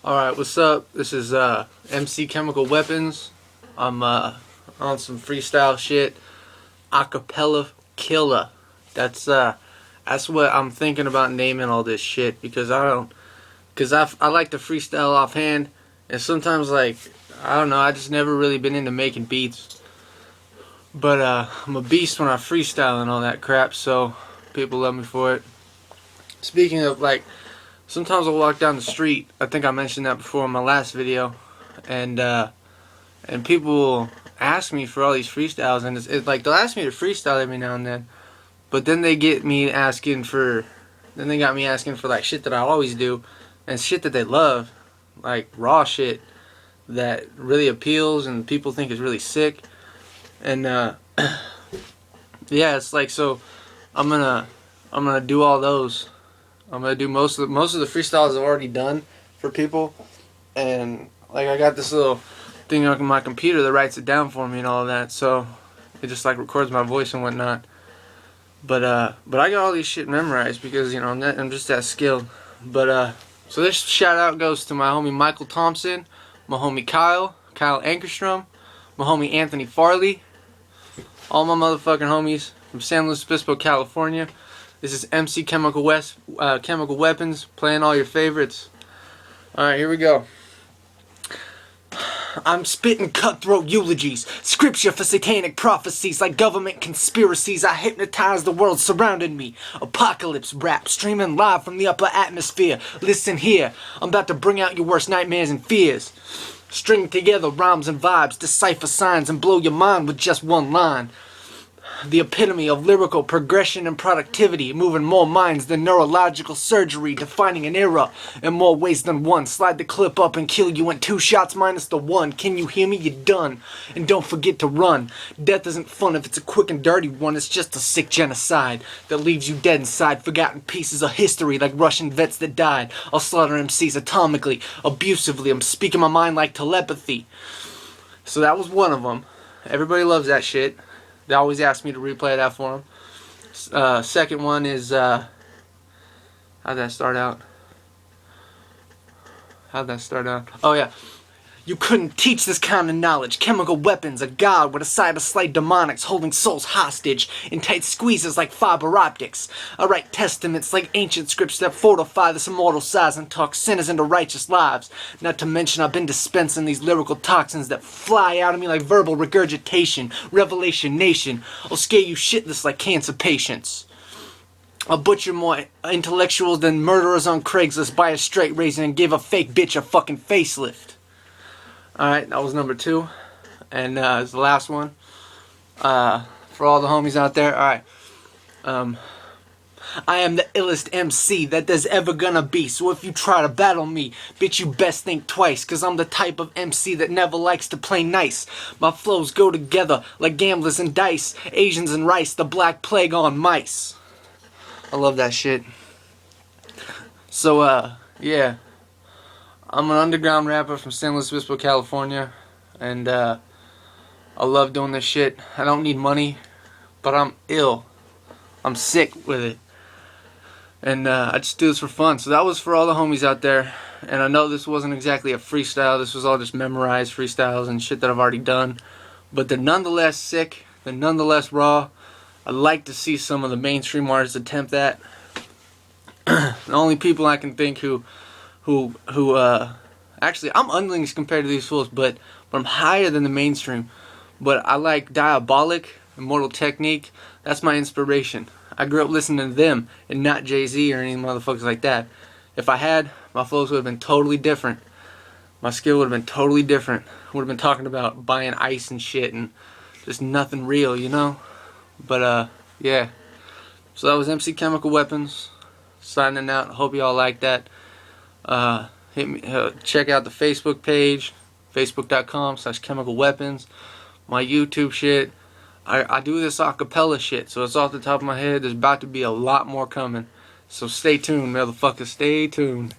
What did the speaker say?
Alright, what's up? This is MC Kemikal Weponz. I'm on some freestyle shit. Acapella killer. That's what I'm thinking about naming all this shit, because I like to freestyle offhand, and sometimes, like, I don't know, I just never really been into making beats. But I'm a beast when I freestyle and all that crap, so people love me for it. Speaking of, like, sometimes I'll walk down the street. I think I mentioned that before in my last video, and people will ask me for all these freestyles, and it's like they'll ask me to freestyle every now and then, but then they got me asking for like shit that I always do, and shit that they love, like raw shit that really appeals and people think is really sick, and yeah, it's like, so I'm gonna do all those. I'm gonna do most of the freestyles I've already done for people, and like I got this little thing on my computer that writes it down for me and all of that, so it just like records my voice and whatnot. But I got all these shit memorized because, you know, I'm just that skilled. But so this shout out goes to my homie Michael Thompson, my homie Kyle Ankerstrom, my homie Anthony Farley, all my motherfucking homies from San Luis Obispo, California. This is MC Kemikal Weponz, playing all your favorites. Alright, here we go. I'm spitting cutthroat eulogies, scripture for satanic prophecies, like government conspiracies. I hypnotize the world surrounding me. Apocalypse rap, streaming live from the upper atmosphere. Listen here, I'm about to bring out your worst nightmares and fears. String together rhymes and vibes, decipher signs, and blow your mind with just one line. The epitome of lyrical progression and productivity, moving more minds than neurological surgery, defining an era in more ways than one. Slide the clip up and kill you in 2 shots minus the 1. Can you hear me? You're done. And don't forget to run. Death isn't fun if it's a quick and dirty one. It's just a sick genocide that leaves you dead inside, forgotten pieces of history like Russian vets that died. I'll slaughter MCs atomically, abusively. I'm speaking my mind like telepathy. So that was one of them. Everybody loves that shit. They always ask me to replay that for them. Second one is, how'd that start out? Oh yeah. You couldn't teach this kind of knowledge. Chemical weapons, a god with a side of slight demonics, holding souls hostage in tight squeezes like fiber optics. I write testaments like ancient scripts that fortify this immortal size and talk sinners into righteous lives. Not to mention I've been dispensing these lyrical toxins that fly out of me like verbal regurgitation. Revelation Nation, I'll scare you shitless like cancer patients. I'll butcher more intellectuals than murderers on Craigslist, buy a straight razor and give a fake bitch a fucking facelift. Alright, that was number 2. And it's the last one. For all the homies out there. Alright. I am the illest MC that there's ever gonna be. So if you try to battle me, bitch, you best think twice. Cause I'm the type of MC that never likes to play nice. My flows go together like gamblers and dice. Asians and rice, the black plague on mice. I love that shit. So, yeah. I'm an underground rapper from San Luis Obispo, California, and I love doing this shit. I don't need money, but I'm ill. I'm sick with it, and I just do this for fun. So that was for all the homies out there, and I know this wasn't exactly a freestyle. This was all just memorized freestyles and shit that I've already done, but they're nonetheless sick. They're nonetheless raw. I'd like to see some of the mainstream artists attempt that. The only people I can think who actually, I'm unlinked compared to these fools, but I'm higher than the mainstream. But I like Diabolic, Immortal Technique. That's my inspiration. I grew up listening to them and not Jay-Z or any motherfuckers like that. If I had, my flows would have been totally different. My skill would have been totally different. Would have been talking about buying ice and shit and just nothing real, you know? But yeah. So that was MC Kemikal Weponz signing out. Hope y'all like that. Hit me, check out the Facebook page, facebook.com/chemicalweapons. My YouTube shit. I do this acapella shit, so it's off the top of my head. There's about to be a lot more coming. So stay tuned, motherfuckers. Stay tuned.